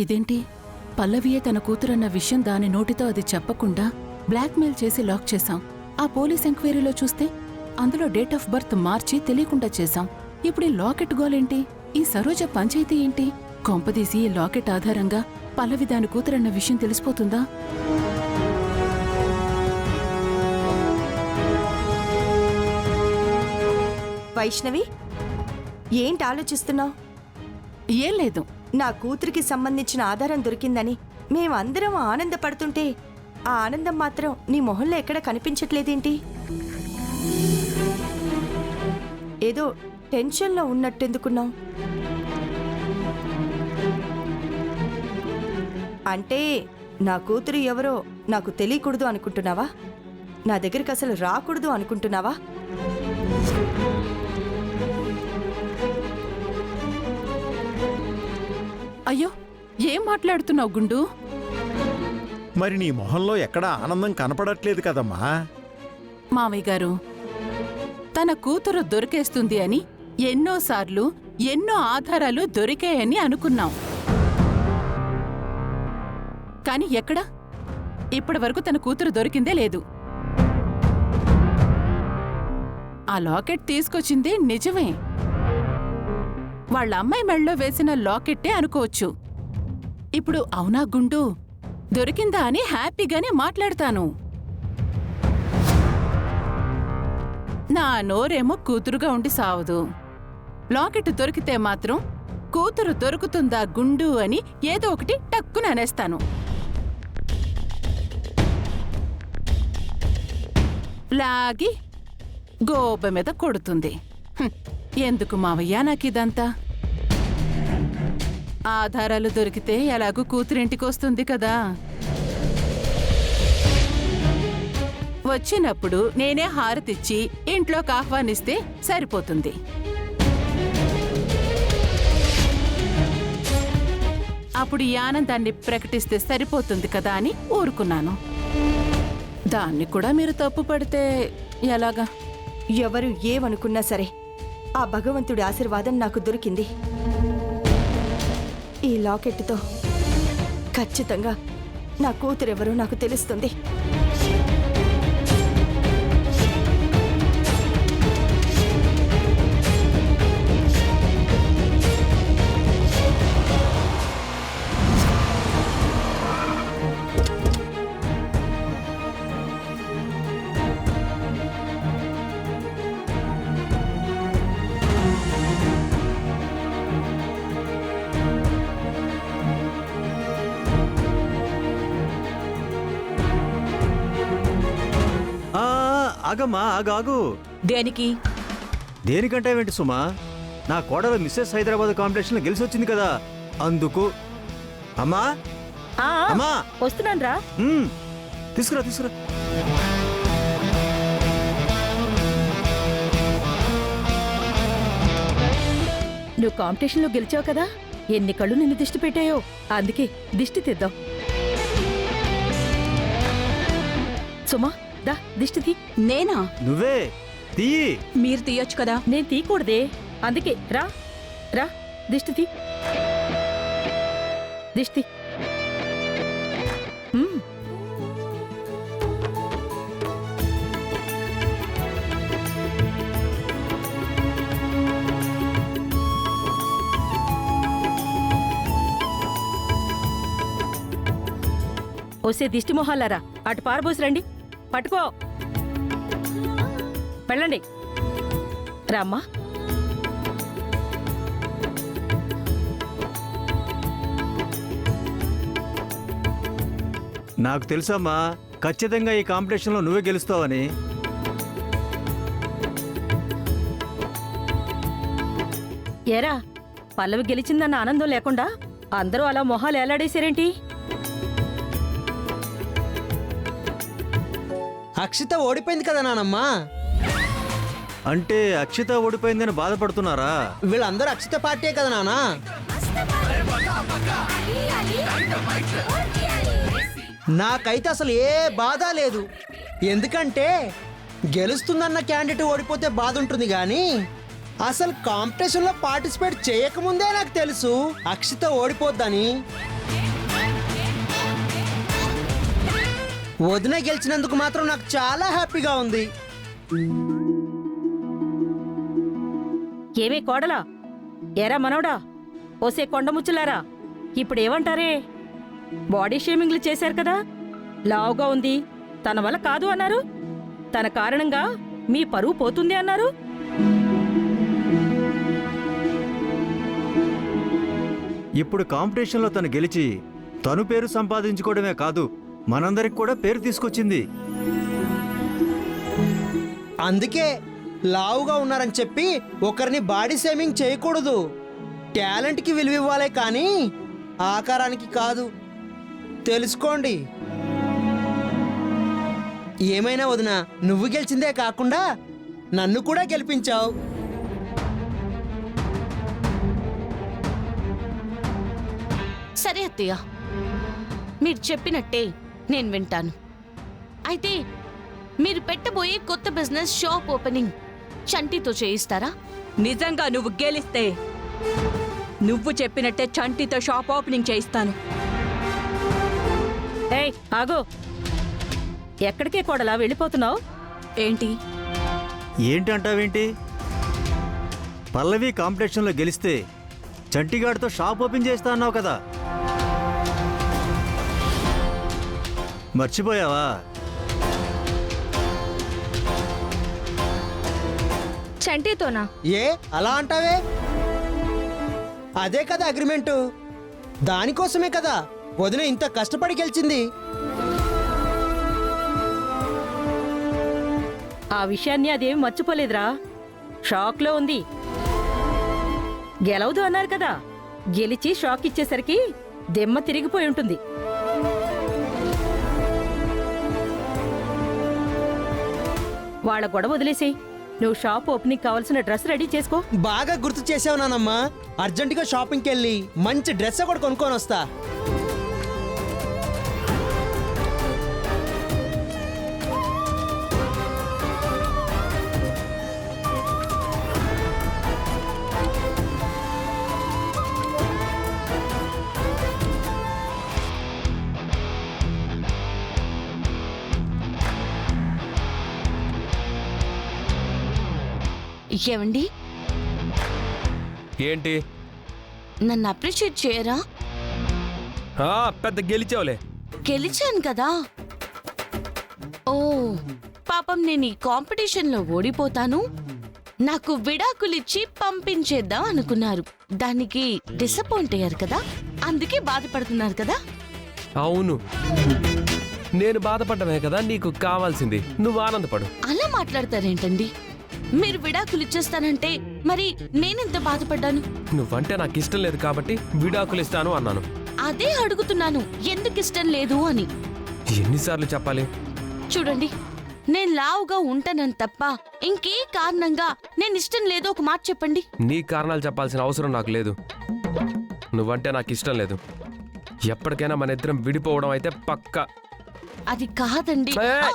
ఇదేంటి? పల్లవియే తన కూతురన్న విషయం దాని నోటితో అది చెప్పకుండా బ్లాక్మెయిల్ చేసి లాక్ చేశాం. ఆ పోలీస్ ఎంక్వైరీలో చూస్తే అందులో డేట్ ఆఫ్ బర్త్ మార్చి తెలియకుండా చేశాం. ఇప్పుడు ఈ లాకెట్ గోలేంటి? ఈ సరోజ పంచాయతీ ఏంటి? కొంపదీసి ఈ లాకెట్ ఆధారంగా పల్లవి దాని కూతురన్న విషయం తెలిసిపోతుందా? వైష్ణవి, ఏంటి ఆలోచిస్తున్నావు? ఏం లేదు. నా కూతురికి సంబంధించిన ఆధారం దొరికిందని మేమందరం ఆనందపడుతుంటే ఆ ఆనందం మాత్రం నీ మొహంలో ఎక్కడ కనిపించట్లేదేంటి? ఏదో టెన్షన్లో ఉన్నట్టెందుకున్నావు? అంటే నా కూతురు ఎవరో నాకు తెలియకూడదు అనుకుంటున్నావా? నా దగ్గరికి అసలు రాకూడదు అనుకుంటున్నావా? అయ్యో, ఏం మాట్లాడుతున్నావు గుండు? మరి నీ మొహంలో ఎక్కడా ఆనందం కనపడట్లేదు కదమ్మా. మామయ్య గారు, తన కూతురు దొరికేస్తుంది అని ఎన్నోసార్లు ఎన్నో ఆధారాలు దొరికాయని అనుకున్నాం. కాని ఎక్కడ? ఇప్పటి వరకు తన కూతురు దొరికిందే లేదు. ఆ లాకెట్ తీసుకొచ్చింది నిజమే. వాళ్ళ అమ్మాయి మెళ్ళలో వేసిన లాకెట్టే అనుకోవచ్చు. ఇప్పుడు అవునా గుండు, దొరికిందా అని హ్యాపీగానే మాట్లాడతాను. నా నోరేమో కూతురుగా ఉండి సావదు. లాకెట్ దొరికితే మాత్రం కూతురు దొరుకుతుందా గుండు అని ఏదో ఒకటి టక్కున అనేస్తాను. లాగి గోబ మీద కొడుతుంది. ఎందుకు మావయ్య నాకిదంతా? ఆధారాలు దొరికితే ఎలాగూ కూతురింటికొస్తుంది కదా. వచ్చినప్పుడు నేనే హారతిచ్చి ఇంట్లోకి ఆహ్వానిస్తే సరిపోతుంది. అప్పుడు ఈ ఆనందాన్ని ప్రకటిస్తే సరిపోతుంది కదా అని ఊరుకున్నాను. దాన్ని కూడా మీరు తప్పు పడితే ఎలాగా? ఎవరు ఏమనుకున్నా సరే ఆ భగవంతుడి ఆశీర్వాదం నాకు దొరికింది. ఈ లాకెట్తో ఖచ్చితంగా నా కూతురెవరో నాకు తెలుస్తుంది. ఆగమ్మా, ఆగాగు. దేనికి? దేనికంటే ఏంటి సుమా, నా కోడలు మిస్సెస్ హైదరాబాద్ కాంపిటీషన్ లో గెలిచి వచ్చింది కదా, అందుకు. అమ్మా అమ్మా, వస్తున్నాను రా. తీసుకురా తీసుకురా. నువ్వు కాంపిటీషన్లో గెలిచావు కదా, ఎన్ని కళ్ళు నిన్ను దిష్టి పెట్టాయో, అందుకే దిష్టి తెద్దాం. సుమా, దా దిష్టి తీ. నేనా? నువ్వే తీయి. మీరు తీయొచ్చు కదా. నేను తీయకూడదే, అందుకే రా రా దిష్టి తీ. దిష్టి. వస్తే దిష్టి మొహాలారా, అటు పారబోసి రండి. పట్టుకో, వెళ్ళండి. రామ్మా. నాకు తెలుసమ్మా, ఖచ్చితంగా ఈ కాంపిటీషన్లో నువ్వే గెలుస్తావని. ఏరా, పల్లవి గెలిచిందన్న ఆనందం లేకుండా అందరూ అలా మొహాలు ఏలాడేశారేంటి? అక్షిత ఓడిపోయింది కదా నానమ్మా. అంటే అక్షిత ఓడిపోయిందని బాధపడుతున్నారా? వీళ్ళందరూ అక్షిత పార్టీయే కదా నానా. నాకైతే అసలు ఏ బాధ లేదు. ఎందుకంటే గెలుస్తుందన్న క్యాండిడేట్ ఓడిపోతే బాధ ఉంటుంది కానీ అసలు కాంపిటీషన్ లో పార్టిసిపేట్ చేయకముందే నాకు తెలుసు అక్షిత ఓడిపోద్దని. వదిన గెలిచినందుకు మాత్రం నాకు చాలా హ్యాపీగా ఉంది. ఏమే కోడలా, ఏరా మనోడా, ఓసే కొండముచ్చులారా, ఇప్పుడేమంటారే? బాడీ షేమింగ్లు చేశారు కదా, లావుగా ఉంది, తన వల్ల కాదు అన్నారు, తన కారణంగా మీ పరువు పోతుంది అన్నారు. ఇప్పుడు కాంపిటీషన్లో తను గెలిచి తను పేరు సంపాదించుకోవడమే కాదు, మనందరికి కూడా పేరు తీసుకొచ్చింది. అందుకే లావుగా ఉన్నారని చెప్పి ఒకరిని బాడీ షేమింగ్ చేయకూడదు. టాలెంట్కి విలువ ఇవ్వాలే కానీ ఆకారానికి కాదు. తెలుసుకోండి. ఏమైనా వదిన, నువ్వు గెలిచిందే కాకుండా నన్ను కూడా గెలిపించావు. సరే అత్తయ్య, మీరు చెప్పినట్టే నేను వింటాను. అయితే మీరు పెట్టబోయే కొత్త బిజినెస్ షాప్ ఓపెనింగ్ చంటితో చేయిస్తారా? నిజంగా నువ్వు గెలిస్తే నువ్వు చెప్పినట్టే చంటితో షాప్ ఓపెనింగ్ చేయిస్తాను. ఏయ్ ఆగో, ఎక్కడికే కోడలా వెళ్ళిపోతున్నావు? ఏంటి ఏంటంటావేంటి? పల్లవి కాంపిటీషన్లో గెలిస్తే చంటిగాడితో షాప్ ఓపెన్ చేస్తా అన్నావు కదా, మర్చిపోయావా? చంటితోనా? ఏ అలా అంటావే? అదే కదా అగ్రిమెంటు. దానికోసమే కదా వదిన ఇంత కష్టపడి గెలిచింది. ఆ విషయాన్ని అదేమి మర్చిపోలేదురా, షాక్లో ఉంది. గెలవదు అన్నారు కదా, గెలిచి షాక్ ఇచ్చేసరికి దెమ్మ తిరిగిపోయి ఉంటుంది. వాళ్ళ గొడవ వదిలేసి నువ్వు షాప్ ఓపెనింగ్ కావాల్సిన డ్రెస్ రెడీ చేసుకో. బాగా గుర్తు చేసావు నానమ్మా. అర్జెంటుగా షాపింగ్కి వెళ్ళి మంచి డ్రెస్ కూడా కొనుక్కొని వస్తా. ఏమండి, ఏంటి? నన్ను అప్రిషియేట్ చేయరా? పెద్ద గెలిచావులే. గెలిచాను కదా. ఓ పాపం, నేను ఈ కాంపిటీషన్లో ఓడిపోతాను, నాకు విడాకులిచ్చి పంపించేద్దాం అనుకున్నారు. దానికి డిసప్పాయింట్ అయ్యారు కదా, అందుకే బాధపడుతున్నారు కదా. అవును, నేను బాధపడ్డమే కదా నీకు కావాల్సింది. నువ్వు ఆనందపడు. అలా మాట్లాడతారేంటండి? మీరు విడాకులు ఇచ్చేస్తానంటే మరి నేనెంత బాధపడ్డాను. నువ్వంటే నాకు ఇష్టం లేదు కాబట్టి విడాకులు ఇస్తాను అన్నాను. అదే అడుగుతున్నాను, ఎందుకు ఇష్టం లేదు అని. ఎన్నిసార్లు చెప్పాలి? చూడండి, నేను లావుగా ఉంటానని తప్ప ఇంకే కారణంగా నేను ఇష్టం లేదు ఒక మాట చెప్పండి. నీ కారణాలు చెప్పాల్సిన అవసరం నాకు లేదు. నువ్వంటే నాకు ఇష్టం లేదు. ఎప్పటికైనా మన ఇద్దరం విడిపోవడం అయితే పక్కా. అది కాదండి. ఏయ్!